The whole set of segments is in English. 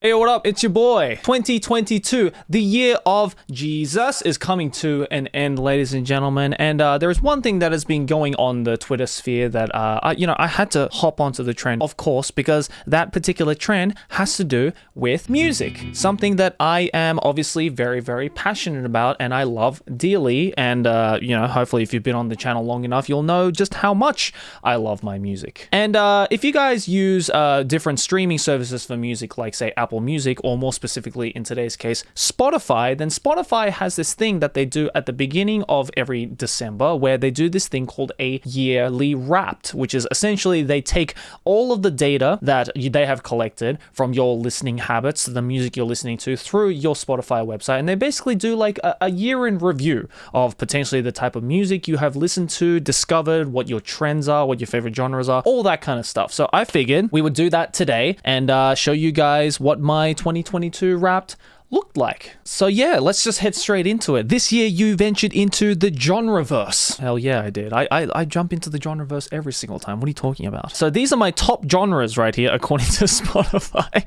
Hey, what up? It's your boy. 2022, the year of Jesus, is coming to an end, ladies and gentlemen. And there's one thing that has been going on the Twitter sphere that I had to hop onto the trend, of course, because that particular trend has to do with music, something that I am obviously very, very passionate about, and I love dearly. And hopefully, if you've been on the channel long enough, you'll know just how much I love my music. And if you guys use different streaming services for music, like say Apple Music, or more specifically in today's case Spotify, then Spotify has this thing that they do at the beginning of every December where they do this thing called a yearly wrapped, which is essentially they take all of the data that they have collected from your listening habits, the music you're listening to through your Spotify website, and they basically do like a year in review of potentially the type of music you have listened to, discovered, what your trends are, what your favorite genres are, all that kind of stuff. So I figured we would do that today and show you guys what my 2022 Wrapped looked like. So yeah, let's just head straight into it. This year you ventured into the genreverse. Hell yeah, I did. I jump into the genreverse every single time. What are you talking about? So these are my top genres right here according to Spotify.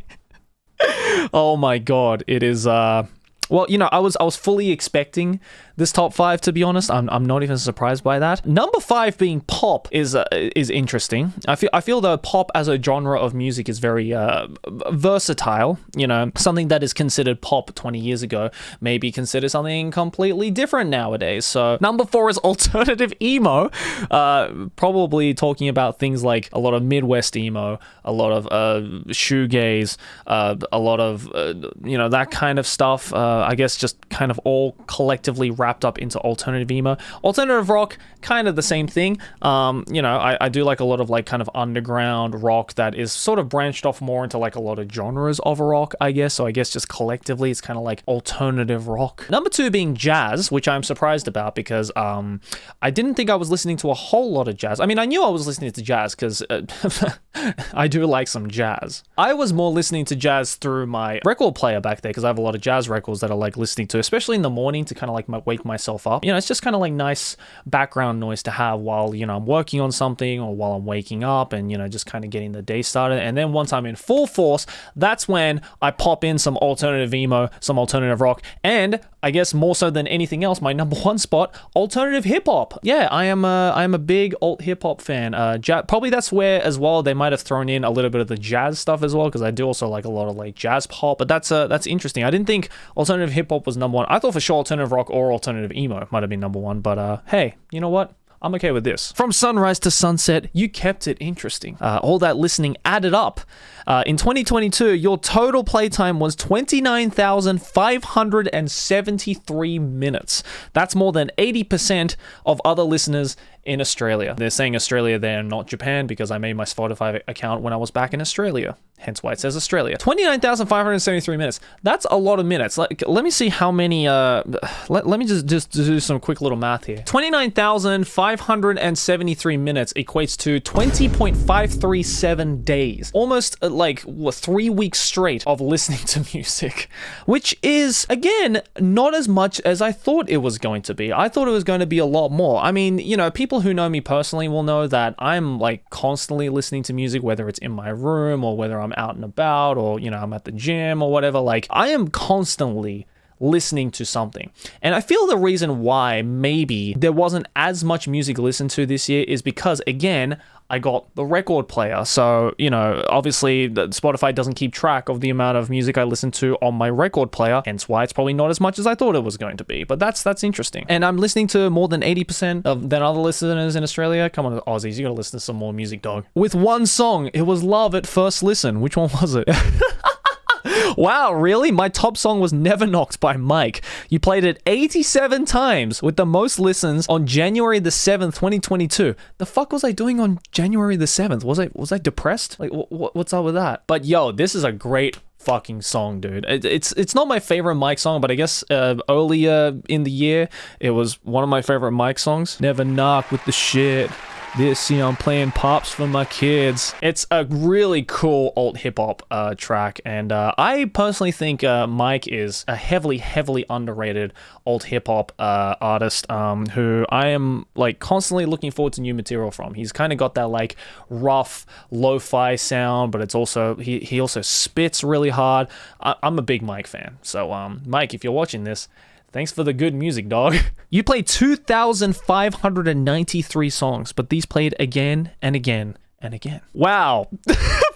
Oh my god, it is well, I was fully expecting this top 5, to be honest. I'm not even surprised by that. Number 5 being pop is interesting. I feel that pop as a genre of music is very versatile. Something that is considered pop 20 years ago may be considered something completely different nowadays. So number 4 is alternative emo. Probably talking about things like a lot of Midwest emo, a lot of shoegaze, a lot of that kind of stuff. I guess just kind of all collectively wrapped up into alternative emo. Alternative rock, kind of the same thing. I do like a lot of like kind of underground rock that is sort of branched off more into like a lot of genres of rock, I guess. So I guess just collectively it's kind of like alternative rock. Number 2 being jazz, which I'm surprised about because I didn't think I was listening to a whole lot of jazz. I mean, I knew I was listening to jazz because I do like some jazz. I was more listening to jazz through my record player back there because I have a lot of jazz records that I like listening to, especially in the morning to kind of like wake myself up. It's just kind of like nice background noise to have while, I'm working on something or while I'm waking up and, just kind of getting the day started. And then once I'm in full force, that's when I pop in some alternative emo, some alternative rock, and I guess more so than anything else, my number 1 spot, alternative hip hop. Yeah, I am a big alt hip hop fan. Probably that's where as well they might have thrown in a little bit of the jazz stuff as well, because I do also like a lot of like jazz pop. But that's interesting. I didn't think alternative hip hop was number 1. I thought for sure alternative rock or alternative emo might have been number 1. But hey, you know what? I'm okay with this. From sunrise to sunset, you kept it interesting. All that listening added up. In 2022, your total playtime was 29,573 minutes. That's more than 80% of other listeners in Australia. They're saying Australia there, not Japan, because I made my Spotify account when I was back in Australia. Hence why it says Australia. 29,573 minutes. That's a lot of minutes. Let me see how many, let me just do some quick little math here. 29,573 minutes equates to 20.537 days. Almost 3 weeks straight of listening to music, which is, again, not as much as I thought it was going to be. I thought it was going to be a lot more. I mean, people who know me personally will know that I'm like constantly listening to music, whether it's in my room or whether I'm out and about or, I'm at the gym or whatever. Like, I am constantly listening to something. And I feel the reason why maybe there wasn't as much music listened to this year is because, again, I got the record player. So, obviously Spotify doesn't keep track of the amount of music I listen to on my record player, hence why it's probably not as much as I thought it was going to be. But that's interesting. And I'm listening to more than 80% than other listeners in Australia. Come on, Aussies, you gotta listen to some more music, dog. With one song, it was Love at First Listen. Which one was it? Wow, really? My top song was Never Knocked by Mike. You played it 87 times with the most listens on January the 7th, 2022. The fuck was I doing on January the 7th? Was I depressed? Like, what's up with that? But yo, this is a great fucking song, dude. It's not my favorite Mike song, but I guess earlier in the year, it was one of my favorite Mike songs. Never knock with the shit. This year I'm playing Pops for my kids. It's a really cool alt hip hop track, and I personally think Mike is a heavily underrated alt hip hop artist who I am like constantly looking forward to new material from. He's kind of got that like rough lo-fi sound, but it's also he also spits really hard. I'm a big Mike fan, so Mike, if you're watching this, thanks for the good music, dog. You played 2,593 songs, but these played again and again and again. Wow.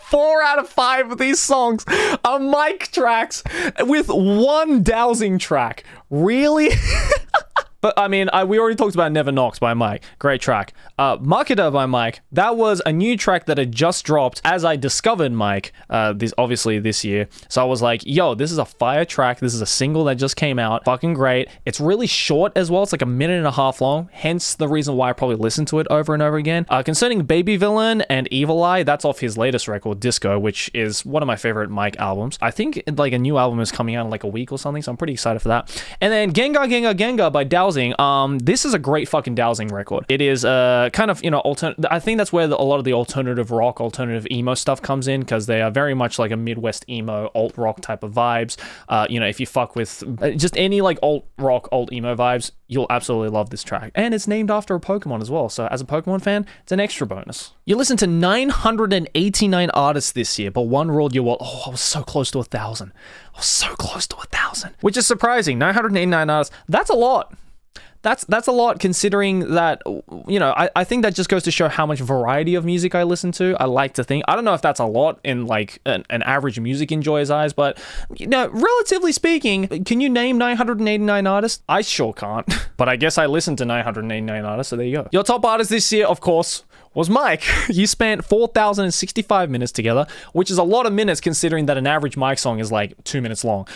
4 out of 5 of these songs are Mike tracks with one dowsing track. Really? But I mean, we already talked about Never Knocks by Mike. Great track. Marketer by Mike. That was a new track that had just dropped as I discovered Mike, this year. So I was like, yo, this is a fire track. This is a single that just came out. Fucking great. It's really short as well. It's like a minute and a half long. Hence the reason why I probably listen to it over and over again. Concerning Baby Villain and Evil Eye, that's off his latest record, Disco, which is one of my favorite Mike albums. I think like a new album is coming out in like a week or something, so I'm pretty excited for that. And then Gengar Gengar Gengar by Dowsing. This is a great fucking dowsing record. It is kind of, I think that's where a lot of the alternative rock, alternative emo stuff comes in, because they are very much like a Midwest emo, alt rock type of vibes. If you fuck with just any like alt rock, alt emo vibes, you'll absolutely love this track. And it's named after a Pokemon as well, so as a Pokemon fan, it's an extra bonus. You listen to 989 artists this year, but one ruled your world. Oh, I was so close to 1,000. I was so close to 1,000. Which is surprising. 989 artists, that's a lot. That's a lot, considering that, I think that just goes to show how much variety of music I listen to. I like to think. I don't know if that's a lot in like an average music enjoyer's eyes, but, relatively speaking, can you name 989 artists? I sure can't. But I guess I listen to 989 artists, so there you go. Your top artist this year, of course, was Mike. You spent 4,065 minutes together, which is a lot of minutes considering that an average Mike song is like 2 minutes long.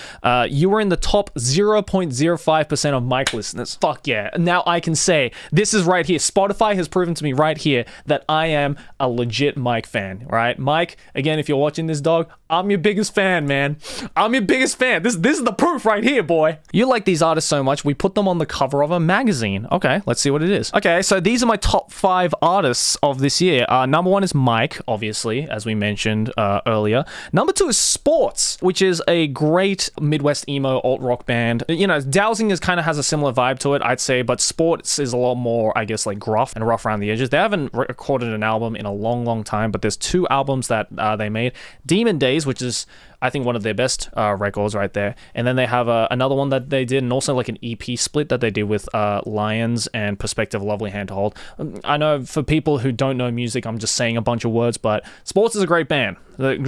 You were in the top 0.05% of Mike listeners. Fuck yeah. Now I can say, this is right here. Spotify has proven to me right here that I am a legit Mike fan, right? Mike, again, if you're watching this, dog, I'm your biggest fan, man. I'm your biggest fan. This is the proof right here, boy. You like these artists so much, we put them on the cover of a magazine. Okay, let's see what it is. Okay, so these are my top 5 artists of this year. Number 1 is Mike, obviously, as we mentioned earlier. Number 2 is Sports, which is a great Midwest emo alt rock band. Dowsing kind of has a similar vibe to it, I'd say, but Sports is a lot more, I guess, like gruff and rough around the edges. They haven't recorded an album in a long time, but there's 2 albums that they made. Demon Days, which is, I think, one of their best records right there. And then they have another one that they did, and also like an EP split that they did with Lions and Perspective Lovely Hand to Hold. I know for people who don't know music, I'm just saying a bunch of words, but Sports is a great band.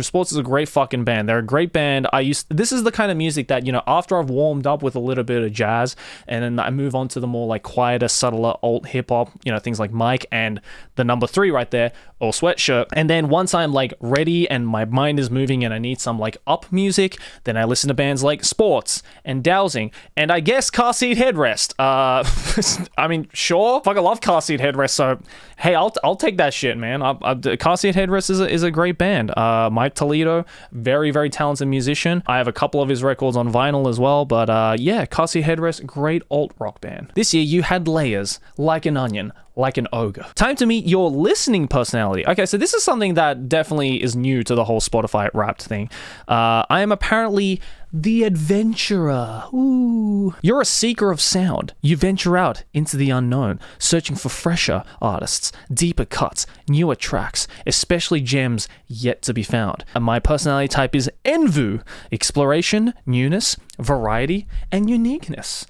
Sports is a great fucking band. They're a great band. This is the kind of music that, after I've warmed up with a little bit of jazz, and then I move on to the more like quieter, subtler alt hip hop, things like Mike and the number 3 right there, or Sweatshirt. And then once I'm like ready and my mind is moving and I need some like up music, then I listen to bands like Sports and Dowsing, and I guess Car Seat Headrest. I mean, sure, fucking love Car Seat Headrest, so hey, I'll take that shit, man. Car Seat Headrest is a great band. Mike Toledo, very talented musician. I have a couple of his records on vinyl as well, but yeah, Car Seat Headrest, great alt rock band. This year you had Layers, Like an Onion, Like an Ogre. Time to meet your listening personality. Okay, so this is something that definitely is new to the whole Spotify Wrapped thing. I am apparently the adventurer. Ooh. You're a seeker of sound. You venture out into the unknown, searching for fresher artists, deeper cuts, newer tracks, especially gems yet to be found. And my personality type is Envu. Exploration, newness, variety, and uniqueness.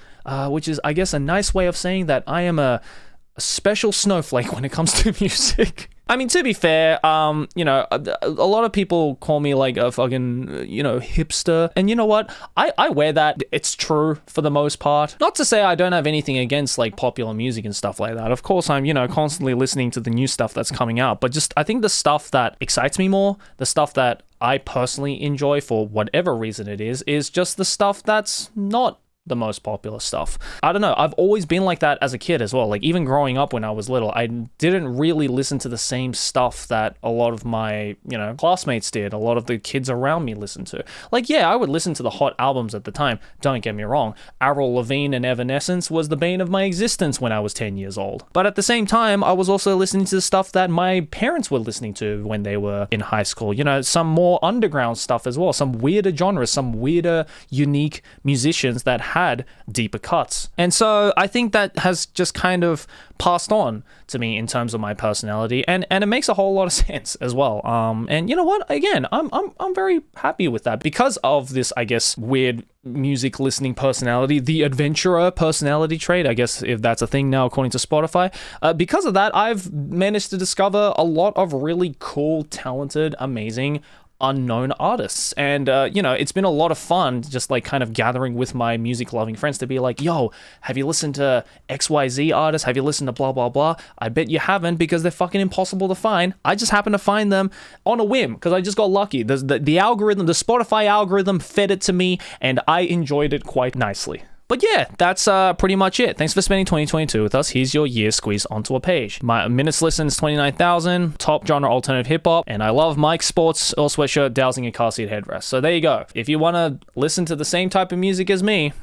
Which is, I guess, a nice way of saying that I am a special snowflake when it comes to music. I mean, to be fair, a lot of people call me like a fucking, hipster. And you know what? I wear that. It's true for the most part. Not to say I don't have anything against like popular music and stuff like that. Of course, I'm, constantly listening to the new stuff that's coming out. But just, I think the stuff that excites me more, the stuff that I personally enjoy for whatever reason it is just the stuff that's not the most popular stuff. I don't know. I've always been like that as a kid as well. Like even growing up when I was little, I didn't really listen to the same stuff that a lot of my, classmates did. A lot of the kids around me listened to. Like, yeah, I would listen to the hot albums at the time. Don't get me wrong. Avril Lavigne and Evanescence was the bane of my existence when I was 10 years old. But at the same time, I was also listening to the stuff that my parents were listening to when they were in high school. Some more underground stuff as well. Some weirder genres, some weirder, unique musicians that had deeper cuts. And so I think that has just kind of passed on to me in terms of my personality, and it makes a whole lot of sense as well. And you know what? Again, I'm very happy with that because of this, I guess, weird music listening personality, the adventurer personality trait, I guess, if that's a thing now according to Spotify. Because of that, I've managed to discover a lot of really cool, talented, amazing unknown artists, and it's been a lot of fun just like kind of gathering with my music loving friends to be like, yo, have you listened to XYZ artists? Have you listened to blah blah blah? I bet you haven't, because they're fucking impossible to find. I just happened to find them on a whim because I just got lucky. The algorithm, the Spotify algorithm fed it to me, and I enjoyed it quite nicely. But yeah, that's pretty much it. Thanks for spending 2022 with us. Here's your year squeezed onto a page. My minutes listened is 29,000, top genre alternative hip hop, and I love Mike's sports or sweatshirt, dowsing a car seat headrest. So there you go. If you want to listen to the same type of music as me,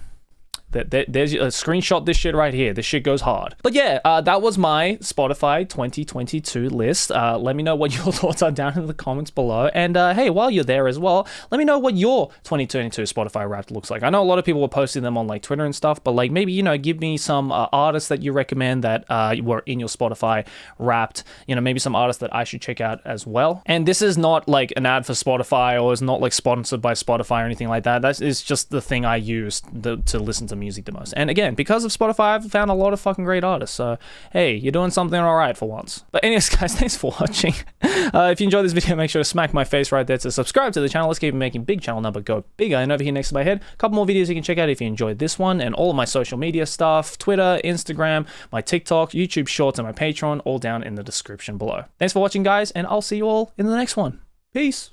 there's a screenshot this shit right here. This shit goes hard. But yeah, that was my Spotify 2022 list. Let me know what your thoughts are down in the comments below. And hey, while you're there as well, let me know what your 2022 Spotify Wrapped looks like. I know a lot of people were posting them on like Twitter and stuff, but like maybe, give me some artists that you recommend that were in your Spotify Wrapped. Maybe some artists that I should check out as well. And this is not like an ad for Spotify, or is not like sponsored by Spotify or anything like that. That is just the thing I use to listen to music the most. And again, because of Spotify, I've found a lot of fucking great artists. So hey, you're doing something all right for once. But anyways, guys, thanks for watching. If you enjoyed this video, make sure to smack my face right there to subscribe to the channel. Let's keep making big channel number go bigger. And over here next to my head, a couple more videos you can check out if you enjoyed this one, and all of my social media stuff, Twitter, Instagram, my TikTok, YouTube Shorts, and my Patreon, all down in the description below. Thanks for watching, guys, and I'll see you all in the next one. Peace.